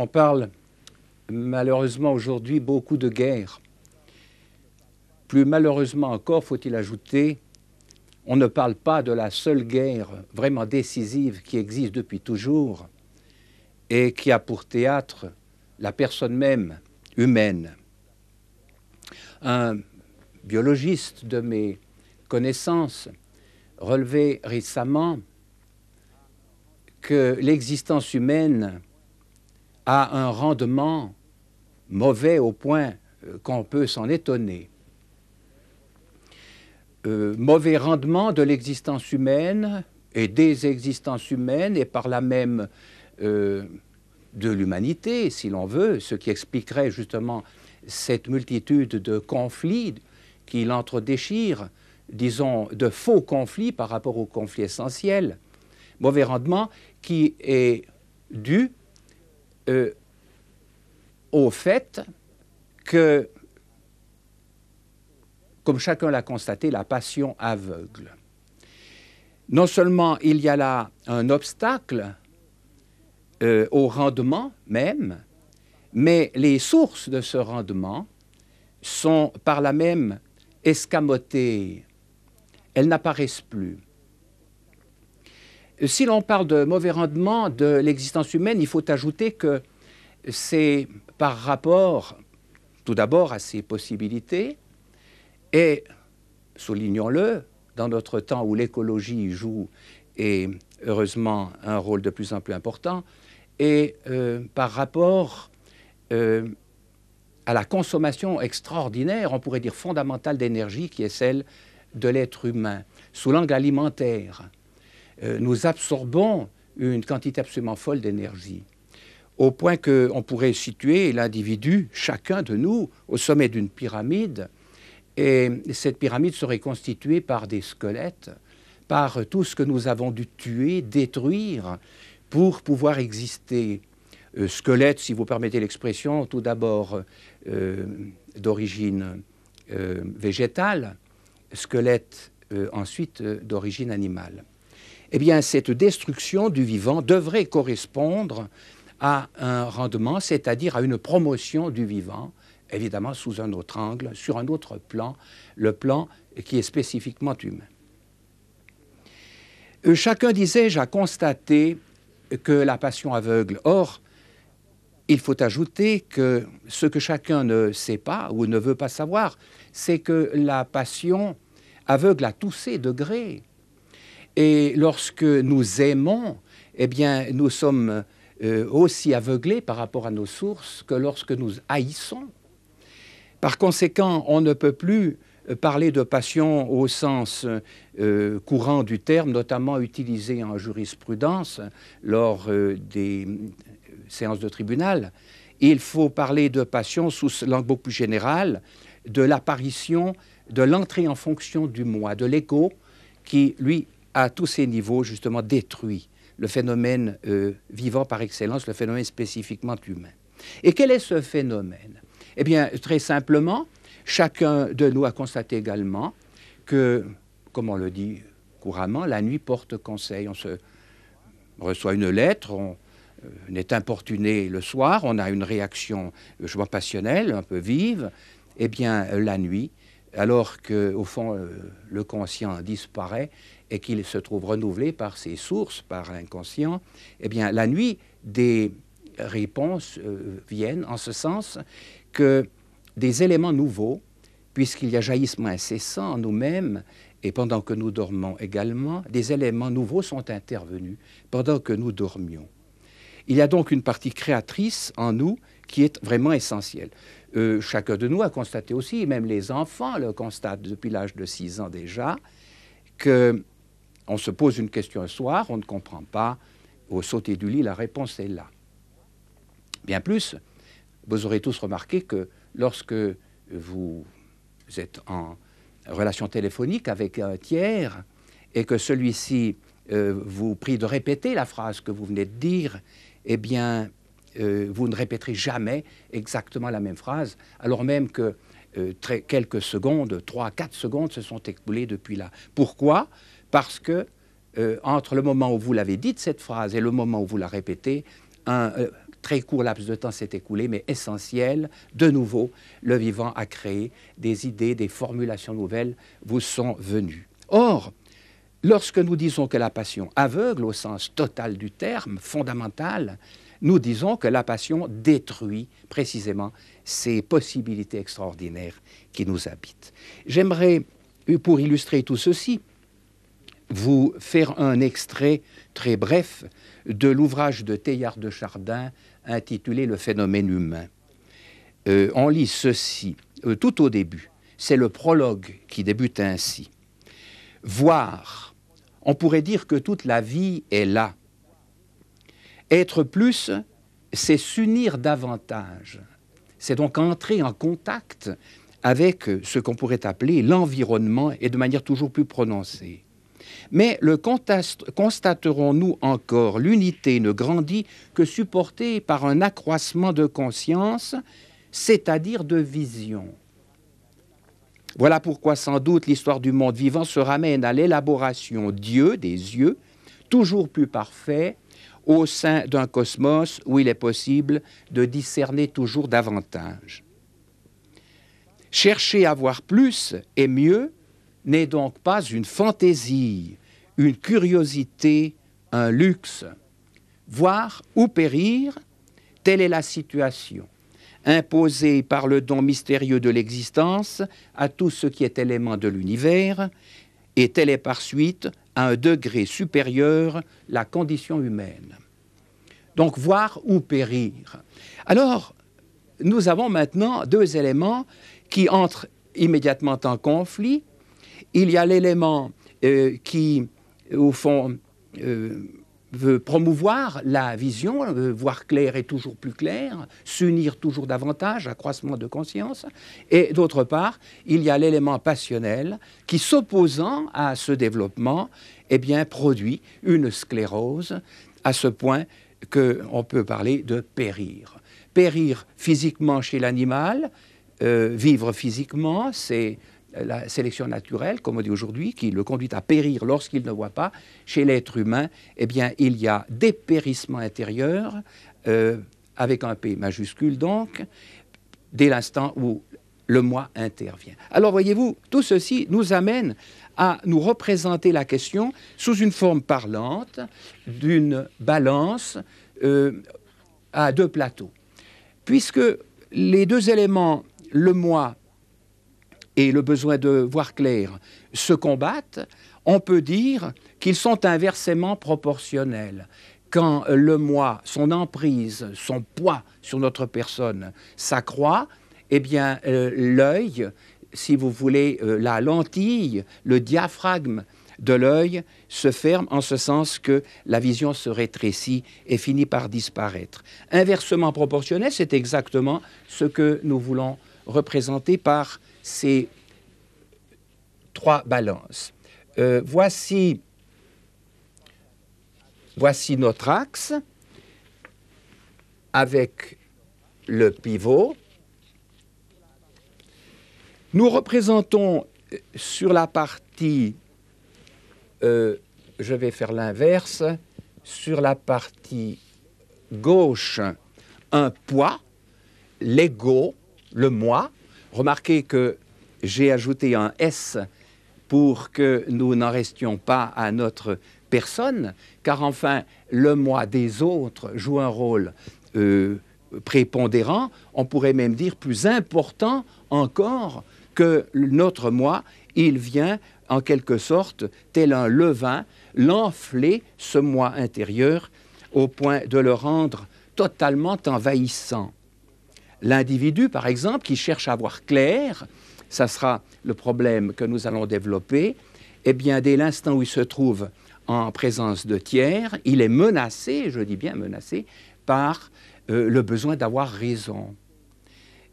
On parle malheureusement aujourd'hui beaucoup de guerre. Plus malheureusement encore, faut-il ajouter, on ne parle pas de la seule guerre vraiment décisive qui existe depuis toujours et qui a pour théâtre la personne même humaine. Un biologiste de mes connaissances relevait récemment que l'existence humaine a un rendement mauvais au point qu'on peut s'en étonner. Mauvais rendement de l'existence humaine et des existences humaines et par là même de l'humanité, si l'on veut, ce qui expliquerait justement cette multitude de conflits qui l'entredéchirent, disons de faux conflits par rapport aux conflits essentiels. Mauvais rendement qui est dû au fait que, comme chacun l'a constaté, la passion aveugle. Non seulement il y a là un obstacle au rendement même, mais les sources de ce rendement sont par là même escamotées. Elles n'apparaissent plus. Si l'on parle de mauvais rendement de l'existence humaine, il faut ajouter que c'est par rapport, tout d'abord, à ses possibilités, et, soulignons-le, dans notre temps où l'écologie joue, et heureusement, un rôle de plus en plus important, et par rapport à la consommation extraordinaire, on pourrait dire fondamentale d'énergie, qui est celle de l'être humain, sous l'angle alimentaire. Nous absorbons une quantité absolument folle d'énergie, au point qu'on pourrait situer l'individu, chacun de nous, au sommet d'une pyramide, et cette pyramide serait constituée par des squelettes, par tout ce que nous avons dû tuer, détruire, pour pouvoir exister. Squelettes, si vous permettez l'expression, tout d'abord d'origine végétale, squelettes ensuite d'origine animale. Eh bien, cette destruction du vivant devrait correspondre à un rendement, c'est-à-dire à une promotion du vivant, évidemment sous un autre angle, sur un autre plan, le plan qui est spécifiquement humain. Chacun, disais-je, a constaté que la passion aveugle. Or, il faut ajouter que ce que chacun ne sait pas ou ne veut pas savoir, c'est que la passion aveugle à tous ses degrés. Et lorsque nous aimons, eh bien, nous sommes aussi aveuglés par rapport à nos sources que lorsque nous haïssons. Par conséquent, on ne peut plus parler de passion au sens courant du terme, notamment utilisé en jurisprudence lors des séances de tribunal. Il faut parler de passion sous langue beaucoup plus générale, de l'apparition, de l'entrée en fonction du moi, de l'ego, qui, lui, à tous ces niveaux, justement, détruit le phénomène vivant par excellence, le phénomène spécifiquement humain. Et quel est ce phénomène? Eh bien, très simplement, chacun de nous a constaté également que, comme on le dit couramment, la nuit porte conseil. On reçoit une lettre, on est importuné le soir, on a une réaction, je vois, passionnelle, un peu vive. Eh bien, la nuit, alors qu'au fond, le conscient disparaît et qu'il se trouve renouvelé par ses sources, par l'inconscient, eh bien, la nuit, des réponses viennent en ce sens que des éléments nouveaux, puisqu'il y a jaillissement incessant en nous-mêmes, et pendant que nous dormons également, des éléments nouveaux sont intervenus pendant que nous dormions. Il y a donc une partie créatrice en nous qui est vraiment essentielle. Chacun de nous a constaté aussi, même les enfants le constatent depuis l'âge de 6 ans déjà, qu'on se pose une question un soir, on ne comprend pas, au sauter du lit, la réponse est là. Bien plus, vous aurez tous remarqué que lorsque vous êtes en relation téléphonique avec un tiers et que celui-ci vous prie de répéter la phrase que vous venez de dire, eh bien, vous ne répéterez jamais exactement la même phrase, alors même que quelques secondes, 3-4 secondes se sont écoulées depuis là. Pourquoi? Parce que entre le moment où vous l'avez dite, cette phrase, et le moment où vous la répétez, un très court laps de temps s'est écoulé, mais essentiel. De nouveau, le vivant a créé des idées, des formulations nouvelles vous sont venues. Or, lorsque nous disons que la passion aveugle au sens total du terme, fondamental, nous disons que la passion détruit précisément ces possibilités extraordinaires qui nous habitent. J'aimerais, pour illustrer tout ceci, vous faire un extrait très bref de l'ouvrage de Teilhard de Chardin intitulé « Le phénomène humain ». On lit ceci, tout au début. C'est le prologue qui débute ainsi. « Voir, on pourrait dire que toute la vie est là. Être plus, c'est s'unir davantage. C'est donc entrer en contact avec ce qu'on pourrait appeler l'environnement et de manière toujours plus prononcée. Mais le constaterons-nous encore, l'unité ne grandit que supportée par un accroissement de conscience, c'est-à-dire de vision. Voilà pourquoi sans doute l'histoire du monde vivant se ramène à l'élaboration d'yeux, des yeux, toujours plus parfaits, au sein d'un cosmos où il est possible de discerner toujours davantage. Chercher à voir plus et mieux n'est donc pas une fantaisie, une curiosité, un luxe. Voir ou périr, telle est la situation, imposée par le don mystérieux de l'existence à tout ce qui est élément de l'univers, et telle est par suite, à un degré supérieur, la condition humaine. Donc, voir ou périr. Alors, nous avons maintenant deux éléments qui entrent immédiatement en conflit. Il y a l'élément qui, au fond, veut promouvoir la vision, voir clair et toujours plus clair, s'unir toujours davantage, accroissement de conscience. Et d'autre part, il y a l'élément passionnel qui, s'opposant à ce développement, eh bien, produit une sclérose à ce point qu'on peut parler de périr. Périr physiquement chez l'animal, vivre physiquement, c'est la sélection naturelle, comme on dit aujourd'hui, qui le conduit à périr lorsqu'il ne voit pas. Chez l'être humain, eh bien, il y a dépérissement intérieur, avec un P majuscule donc, dès l'instant où le moi intervient. Alors, voyez-vous, tout ceci nous amène à nous représenter la question sous une forme parlante d'une balance à deux plateaux. Puisque les deux éléments, le moi et le besoin de voir clair, se combattent, on peut dire qu'ils sont inversement proportionnels. Quand le moi, son emprise, son poids sur notre personne s'accroît, eh bien, l'œil, si vous voulez, la lentille, le diaphragme de l'œil se ferme en ce sens que la vision se rétrécit et finit par disparaître. Inversement proportionnel, c'est exactement ce que nous voulons représenter par ces trois balances. Voici notre axe avec le pivot. Nous représentons sur la partie, je vais faire l'inverse, sur la partie gauche, un poids, l'ego, le moi. Remarquez que j'ai ajouté un S pour que nous n'en restions pas à notre personne, car enfin, le moi des autres joue un rôle prépondérant, on pourrait même dire plus important encore que notre moi. Il vient en quelque sorte, tel un levain, l'enfler, ce moi intérieur, au point de le rendre totalement envahissant. L'individu, par exemple, qui cherche à voir clair, ça sera le problème que nous allons développer, eh bien, dès l'instant où il se trouve en présence de tiers, il est menacé, je dis bien menacé, par le besoin d'avoir raison.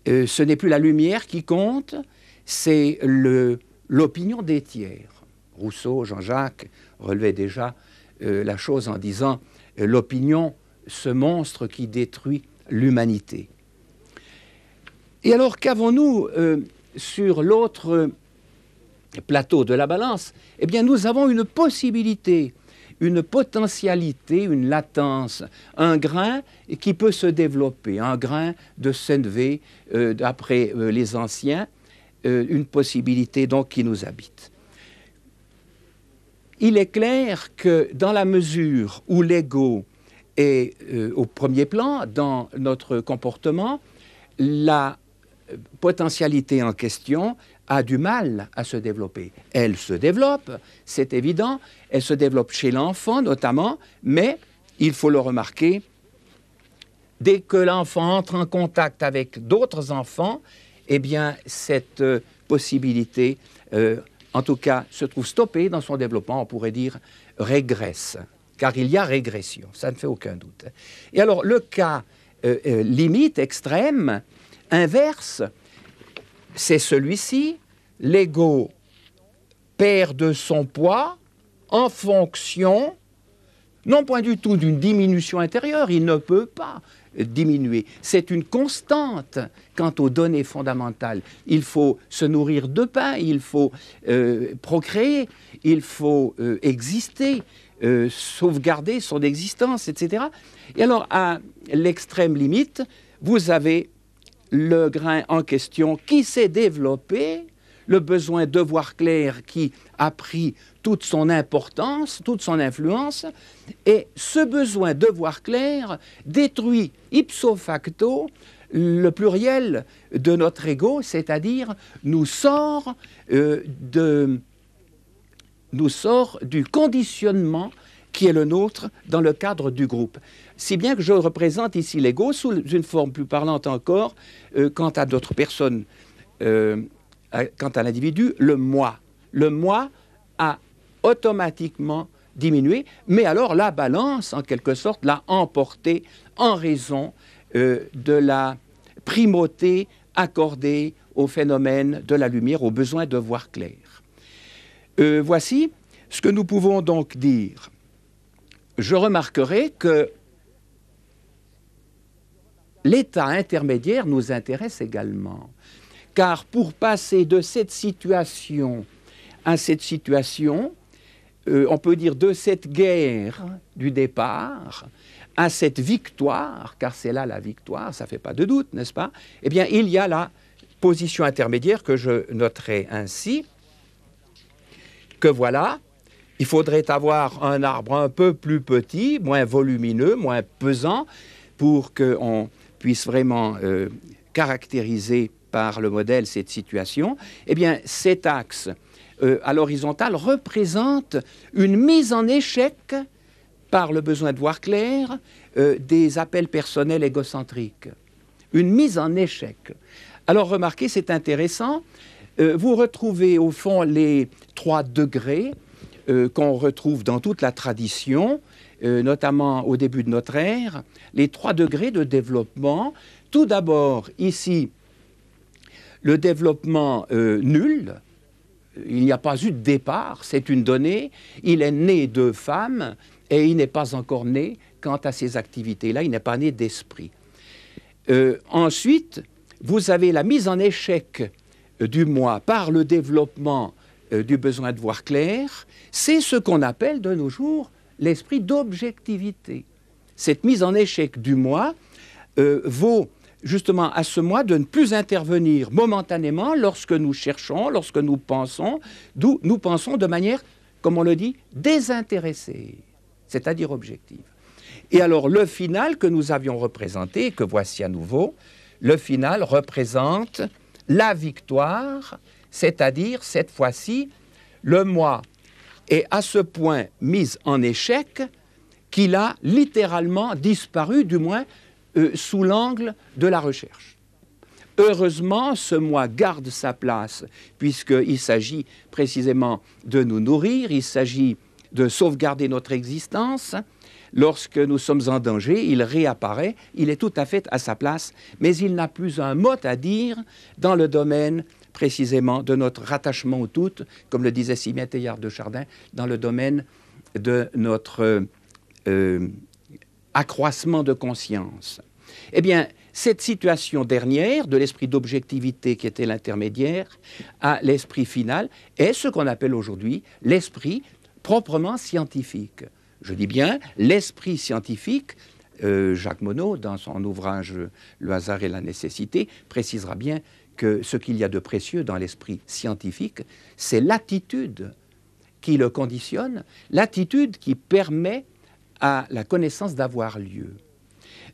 Ce n'est plus la lumière qui compte, c'est l'opinion des tiers. Rousseau, Jean-Jacques relevaient déjà la chose en disant l'opinion, ce monstre qui détruit l'humanité. Et alors, qu'avons-nous sur l'autre plateau de la balance? Eh bien, nous avons une possibilité une potentialité, une latence, un grain qui peut se développer, un grain de Senvé, d'après les anciens, une possibilité donc qui nous habite. Il est clair que dans la mesure où l'ego est au premier plan dans notre comportement, la potentialité en question a du mal à se développer. Elle se développe, c'est évident, elle se développe chez l'enfant notamment, mais il faut le remarquer, dès que l'enfant entre en contact avec d'autres enfants, eh bien cette possibilité, en tout cas, se trouve stoppée dans son développement, on pourrait dire régresse, car il y a régression, ça ne fait aucun doute. Et alors le cas limite, extrême, inverse, c'est celui-ci, l'ego perd de son poids en fonction, non point du tout d'une diminution intérieure, il ne peut pas diminuer. C'est une constante quant aux données fondamentales. Il faut se nourrir de pain, il faut procréer, il faut exister, sauvegarder son existence, etc. Et alors, à l'extrême limite, vous avez le grain en question qui s'est développé, le besoin de voir clair qui a pris toute son importance, toute son influence, et ce besoin de voir clair détruit ipso facto le pluriel de notre ego, c'est-à-dire nous sort du conditionnement qui est le nôtre dans le cadre du groupe. Si bien que je représente ici l'ego sous une forme plus parlante encore, quant à d'autres personnes, quant à l'individu, le moi. Le moi a automatiquement diminué, mais alors la balance, en quelque sorte, l'a emporté en raison de la primauté accordée au phénomène de la lumière, au besoin de voir clair. Voici ce que nous pouvons donc dire. Je remarquerai que l'état intermédiaire nous intéresse également, car pour passer de cette situation à cette situation, on peut dire de cette guerre du départ à cette victoire, car c'est là la victoire, ça ne fait pas de doute, n'est-ce pas? Eh bien, il y a la position intermédiaire que je noterai ainsi, que voilà, il faudrait avoir un arbre un peu plus petit, moins volumineux, moins pesant, pour qu'on puisse vraiment caractériser par le modèle cette situation. Eh bien, cet axe à l'horizontale représente une mise en échec par le besoin de voir clair des appels personnels égocentriques. Une mise en échec. Alors, remarquez, c'est intéressant. Vous retrouvez au fond les 3 degrés qu'on retrouve dans toute la tradition, notamment au début de notre ère, les 3 degrés de développement. Tout d'abord, ici, le développement nul. Il n'y a pas eu de départ, c'est une donnée. Il est né de femme et il n'est pas encore né quant à ces activités-là, il n'est pas né d'esprit. Ensuite, vous avez la mise en échec du moi par le développement du besoin de voir clair. C'est ce qu'on appelle de nos jours l'esprit d'objectivité. Cette mise en échec du moi vaut justement à ce moi de ne plus intervenir momentanément lorsque nous cherchons, lorsque nous pensons, d'où nous pensons de manière, comme on le dit, désintéressée, c'est-à-dire objective. Et alors le final que nous avions représenté, que voici à nouveau, le final représente la victoire, c'est-à-dire cette fois-ci, le moi est à ce point mis en échec qu'il a littéralement disparu, du moins sous l'angle de la recherche. Heureusement, ce moi garde sa place, puisqu'il s'agit précisément de nous nourrir, il s'agit de sauvegarder notre existence. Lorsque nous sommes en danger, il réapparaît, il est tout à fait à sa place, mais il n'a plus un mot à dire dans le domaine précisément de notre rattachement au tout, comme le disait Simien Teilhard de Chardin, dans le domaine de notre accroissement de conscience. Eh bien, cette situation dernière de l'esprit d'objectivité qui était l'intermédiaire à l'esprit final est ce qu'on appelle aujourd'hui l'esprit proprement scientifique. Je dis bien l'esprit scientifique. Jacques Monod, dans son ouvrage Le hasard et la nécessité, précisera bien que ce qu'il y a de précieux dans l'esprit scientifique, c'est l'attitude qui le conditionne, l'attitude qui permet à la connaissance d'avoir lieu.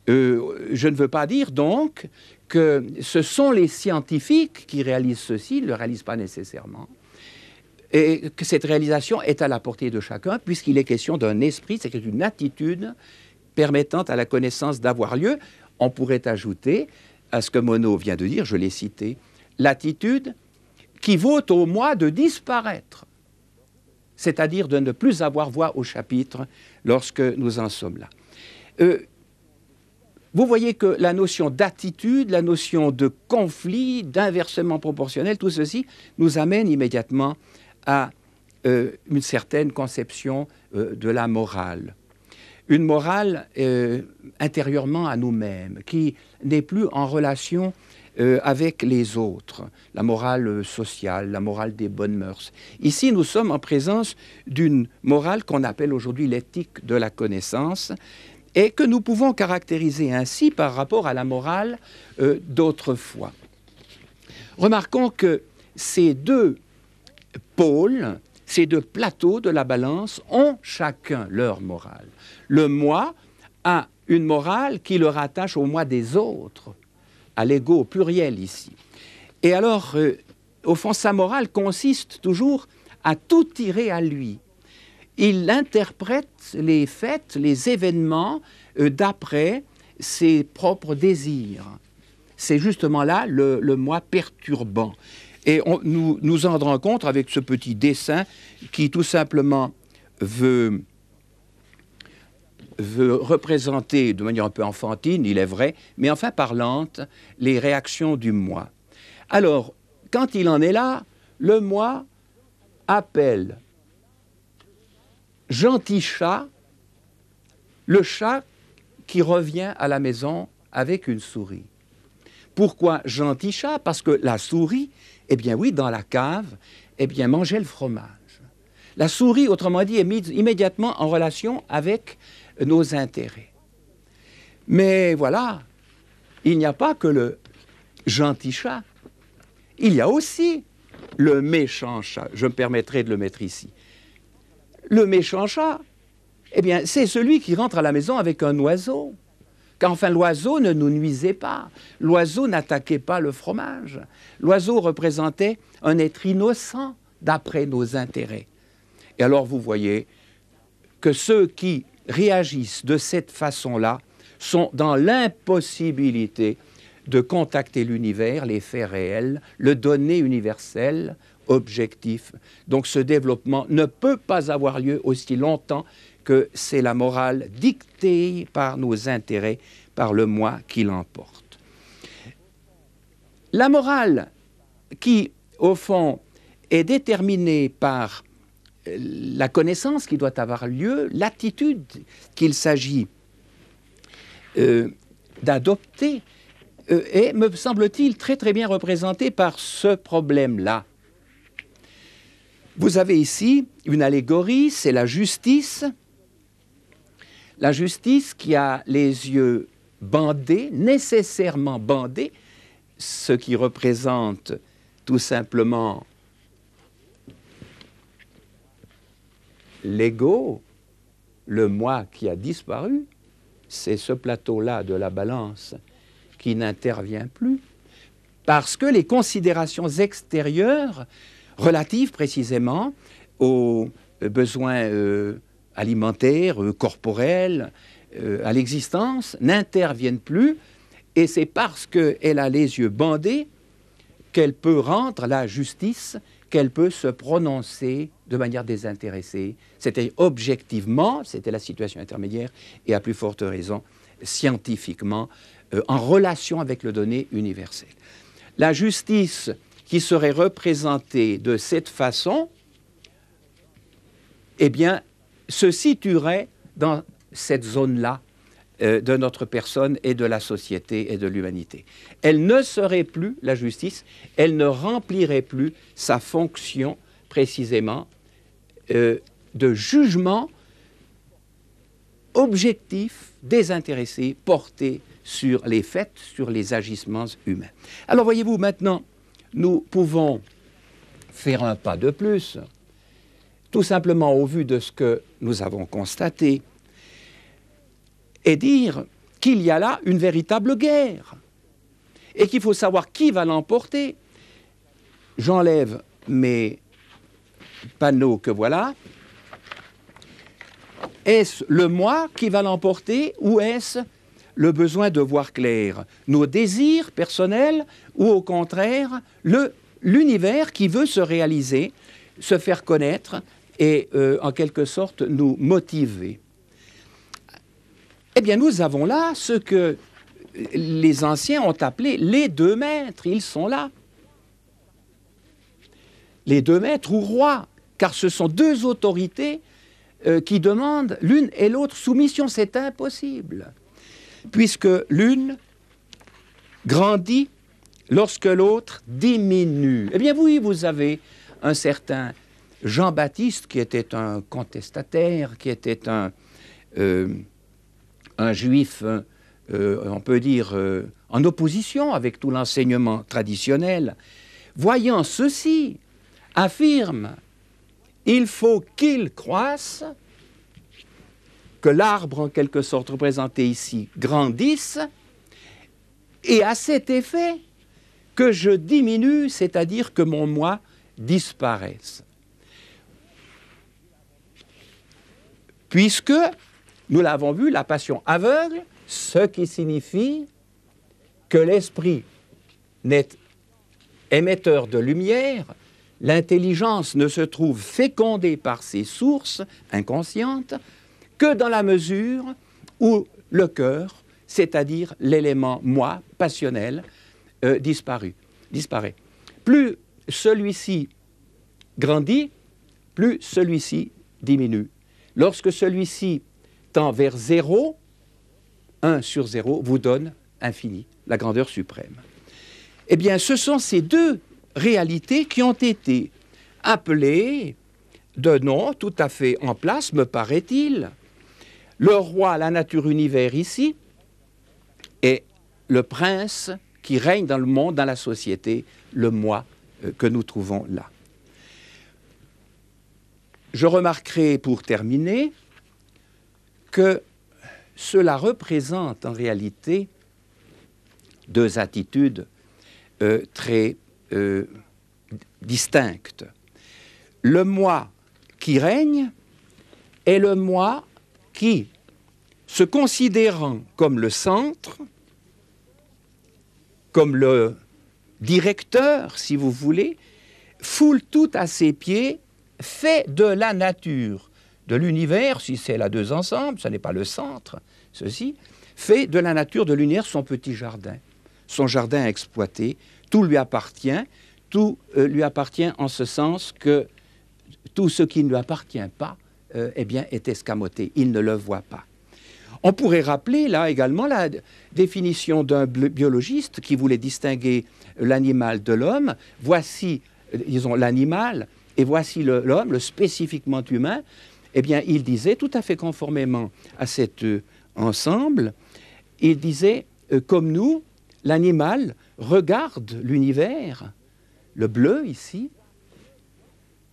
Je ne veux pas dire donc que ce sont les scientifiques qui réalisent ceci, ils ne le réalisent pas nécessairement, et que cette réalisation est à la portée de chacun, puisqu'il est question d'un esprit, c'est une attitude permettant à la connaissance d'avoir lieu. On pourrait ajouter à ce que Monod vient de dire, je l'ai cité, l'attitude qui vaut au moi de disparaître, c'est-à-dire de ne plus avoir voix au chapitre lorsque nous en sommes là. Vous voyez que la notion d'attitude, la notion de conflit, d'inversement proportionnel, tout ceci nous amène immédiatement à une certaine conception de la morale. Une morale intérieurement à nous-mêmes, qui n'est plus en relation avec les autres, la morale sociale, la morale des bonnes mœurs. Ici, nous sommes en présence d'une morale qu'on appelle aujourd'hui l'éthique de la connaissance, et que nous pouvons caractériser ainsi par rapport à la morale d'autrefois. Remarquons que ces deux pôles, ces deux plateaux de la balance ont chacun leur morale. Le moi a une morale qui le rattache au moi des autres, à l'ego au pluriel ici. Et alors, au fond, sa morale consiste toujours à tout tirer à lui. Il interprète les faits, les événements d'après ses propres désirs. C'est justement là le moi perturbant. Et nous nous en rendons compte avec ce petit dessin qui tout simplement veut représenter de manière un peu enfantine, il est vrai, mais enfin parlante, les réactions du moi. Alors, quand il en est là, le moi appelle gentil chat, le chat qui revient à la maison avec une souris. Pourquoi gentil chat? Parce que la souris, eh bien oui, dans la cave, eh bien mangeait le fromage. La souris, autrement dit, est mise immédiatement en relation avec nos intérêts. Mais voilà, il n'y a pas que le gentil chat, il y a aussi le méchant chat. Je me permettrai de le mettre ici. Le méchant chat, eh bien, c'est celui qui rentre à la maison avec un oiseau. Qu'enfin, l'oiseau ne nous nuisait pas. L'oiseau n'attaquait pas le fromage. L'oiseau représentait un être innocent d'après nos intérêts. Et alors, vous voyez que ceux qui réagissent de cette façon-là sont dans l'impossibilité de contacter l'univers, les faits réels, le donné universel, objectif. Donc ce développement ne peut pas avoir lieu aussi longtemps que c'est la morale dictée par nos intérêts, par le moi qui l'emporte. La morale qui, au fond, est déterminée par la connaissance qui doit avoir lieu, l'attitude qu'il s'agit d'adopter, est, me semble-t-il, très très bien représentée par ce problème-là. Vous avez ici une allégorie, c'est la justice. La justice qui a les yeux bandés, nécessairement bandés, ce qui représente tout simplement l'ego, le moi qui a disparu. C'est ce plateau-là de la balance qui n'intervient plus, parce que les considérations extérieures relatives précisément aux besoins alimentaires, corporels, à l'existence, n'interviennent plus, et c'est parce qu'elle a les yeux bandés qu'elle peut rendre la justice, qu'elle peut se prononcer de manière désintéressée. C'était objectivement, c'était la situation intermédiaire, et à plus forte raison, scientifiquement, en relation avec le donné universel. La justice qui serait représentée de cette façon, eh bien, se situerait dans cette zone-là de notre personne et de la société et de l'humanité. Elle ne serait plus, la justice, elle ne remplirait plus sa fonction précisément de jugement objectif, désintéressé, porté sur les faits, sur les agissements humains. Alors voyez-vous, maintenant, nous pouvons faire un pas de plus, tout simplement au vu de ce que nous avons constaté, et dire qu'il y a là une véritable guerre, et qu'il faut savoir qui va l'emporter. J'enlève mes panneaux que voilà. Est-ce le moi qui va l'emporter ou est-ce le besoin de voir clair, nos désirs personnels ou au contraire l'univers qui veut se réaliser, se faire connaître et en quelque sorte nous motiver? Eh bien nous avons là ce que les anciens ont appelé les deux maîtres, ils sont là. Les deux maîtres ou rois, car ce sont deux autorités qui demandent l'une et l'autre soumission. C'est impossible, puisque l'une grandit lorsque l'autre diminue. Eh bien oui, vous avez un certain Jean-Baptiste qui était un contestataire, qui était un juif, on peut dire, en opposition avec tout l'enseignement traditionnel. Voyant ceci, affirme: il faut qu'il croisse, que l'arbre en quelque sorte représenté ici grandisse, et à cet effet que je diminue, c'est-à-dire que mon moi disparaisse. Puisque, nous l'avons vu, la passion aveugle, ce qui signifie que l'esprit n'est émetteur de lumière, l'intelligence ne se trouve fécondée par ses sources inconscientes que dans la mesure où le cœur, c'est-à-dire l'élément moi, passionnel, disparaît. Plus celui-ci grandit, plus celui-ci diminue. Lorsque celui-ci tend vers 0, 1 sur 0 vous donne infini, la grandeur suprême. Eh bien, ce sont ces deux réalités qui ont été appelées de noms tout à fait en place, me paraît-il. Le roi, la nature univers ici, et le prince qui règne dans le monde, dans la société, le moi que nous trouvons là. Je remarquerai pour terminer que cela représente en réalité deux attitudes très distinctes. Le moi qui règne est le moi qui, se considérant comme le centre, comme le directeur, si vous voulez, foule tout à ses pieds, fait de la nature, de l'univers, si c'est là deux ensemble, ce n'est pas le centre, ceci, fait de la nature de l'univers son petit jardin, son jardin à exploiter, tout lui appartient en ce sens que tout ce qui ne lui appartient pas, eh bien, est escamoté, il ne le voit pas. On pourrait rappeler là également la définition d'un biologiste qui voulait distinguer l'animal de l'homme. Voici, disons, l'animal et voici l'homme, le spécifiquement humain. Eh bien, il disait, tout à fait conformément à cet ensemble, il disait, comme nous, l'animal regarde l'univers, le bleu ici,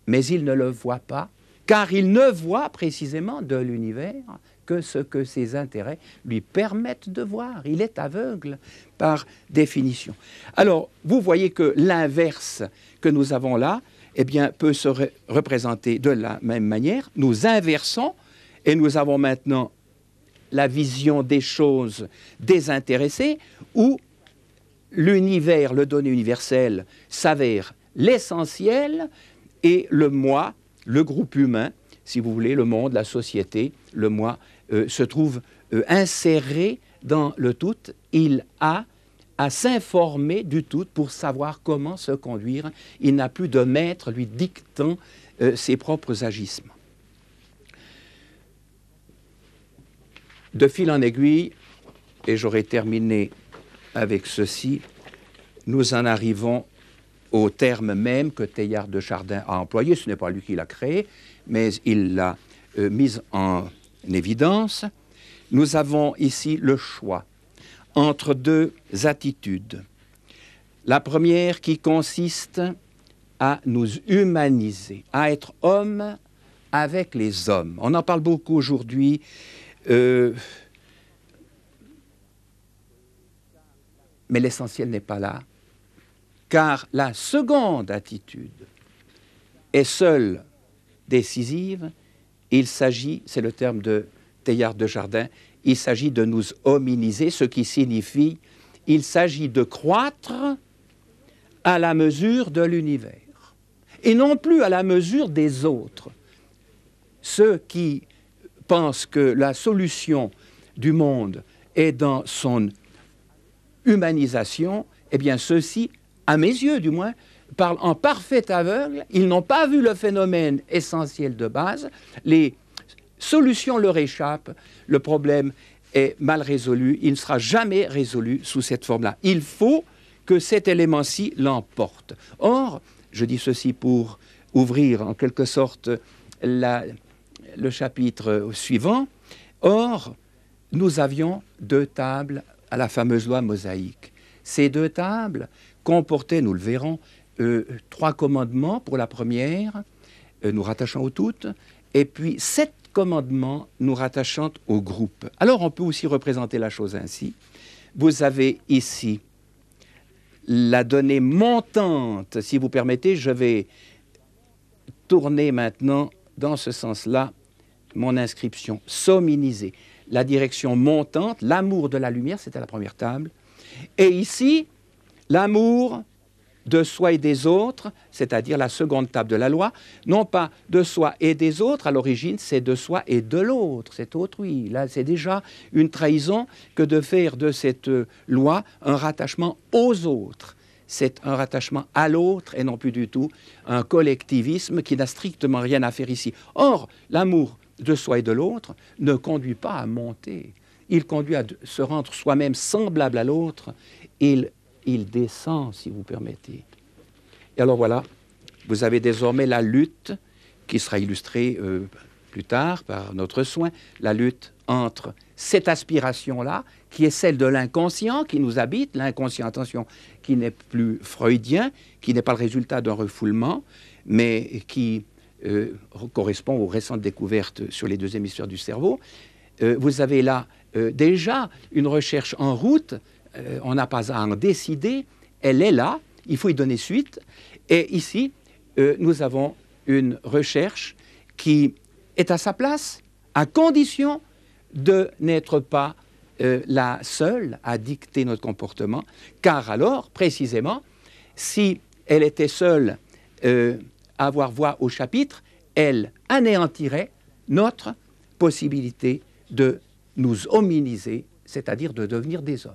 mais il ne le voit pas, car il ne voit précisément de l'univers que ce que ses intérêts lui permettent de voir. Il est aveugle par définition. Alors, vous voyez que l'inverse que nous avons là, eh bien, peut se représenter de la même manière. Nous inversons et nous avons maintenant la vision des choses désintéressées où l'univers, le donné universel, s'avère l'essentiel et le moi, le groupe humain, si vous voulez, le monde, la société, le moi, se trouve inséré dans le tout. Il a à s'informer du tout pour savoir comment se conduire. Il n'a plus de maître lui dictant ses propres agissements. De fil en aiguille, et j'aurai terminé avec ceci, nous en arrivons au terme même que Teilhard de Chardin a employé. Ce n'est pas lui qui l'a créé, mais il l'a mis en évidence. nous avons ici le choix entre deux attitudes. La première qui consiste à nous humaniser, à être homme avec les hommes. On en parle beaucoup aujourd'hui. Mais l'essentiel n'est pas là, car la seconde attitude est seule décisive. Il s'agit, c'est le terme de Teilhard de Chardin, il s'agit de nous hominiser, ce qui signifie il s'agit de croître à la mesure de l'univers, et non plus à la mesure des autres. Ceux qui pensent que la solution du monde est dans son humanisation, eh bien ceux-ci, à mes yeux du moins, parlent en parfait aveugle. Ils n'ont pas vu le phénomène essentiel de base. Les solutions leur échappent. Le problème est mal résolu. Il ne sera jamais résolu sous cette forme-là. Il faut que cet élément-ci l'emporte. Or, je dis ceci pour ouvrir en quelque sorte le chapitre suivant. Or, nous avions deux tables à la fameuse loi mosaïque. Ces deux tables comportaient, nous le verrons, 3 commandements pour la première, nous rattachant aux toutes, et puis 7 commandements nous rattachant au groupe. Alors on peut aussi représenter la chose ainsi. Vous avez ici la donnée montante. Si vous permettez, je vais tourner maintenant dans ce sens-là mon inscription, s'hominiser. La direction montante, l'amour de la lumière, c'était la première table. Et ici, l'amour de soi et des autres, c'est-à-dire la seconde table de la loi, non pas de soi et des autres, à l'origine, c'est de soi et de l'autre, c'est autrui. Là, c'est déjà une trahison que de faire de cette loi un rattachement aux autres. C'est un rattachement à l'autre et non plus du tout un collectivisme qui n'a strictement rien à faire ici. Or, l'amour de soi et de l'autre ne conduit pas à monter. Il conduit à se rendre soi-même semblable à l'autre. Il descend, si vous permettez. Et alors voilà, vous avez désormais la lutte qui sera illustrée plus tard par notre soin, la lutte entre cette aspiration-là, qui est celle de l'inconscient qui nous habite, l'inconscient, attention, qui n'est plus freudien, qui n'est pas le résultat d'un refoulement, mais qui correspond aux récentes découvertes sur les 2 hémisphères du cerveau. Vous avez là déjà une recherche en route. On n'a pas à en décider, elle est là, il faut y donner suite. Et ici, nous avons une recherche qui est à sa place, à condition de n'être pas la seule à dicter notre comportement, car alors, précisément, si elle était seule à avoir voix au chapitre, elle anéantirait notre possibilité de nous hominiser, c'est-à-dire de devenir des hommes.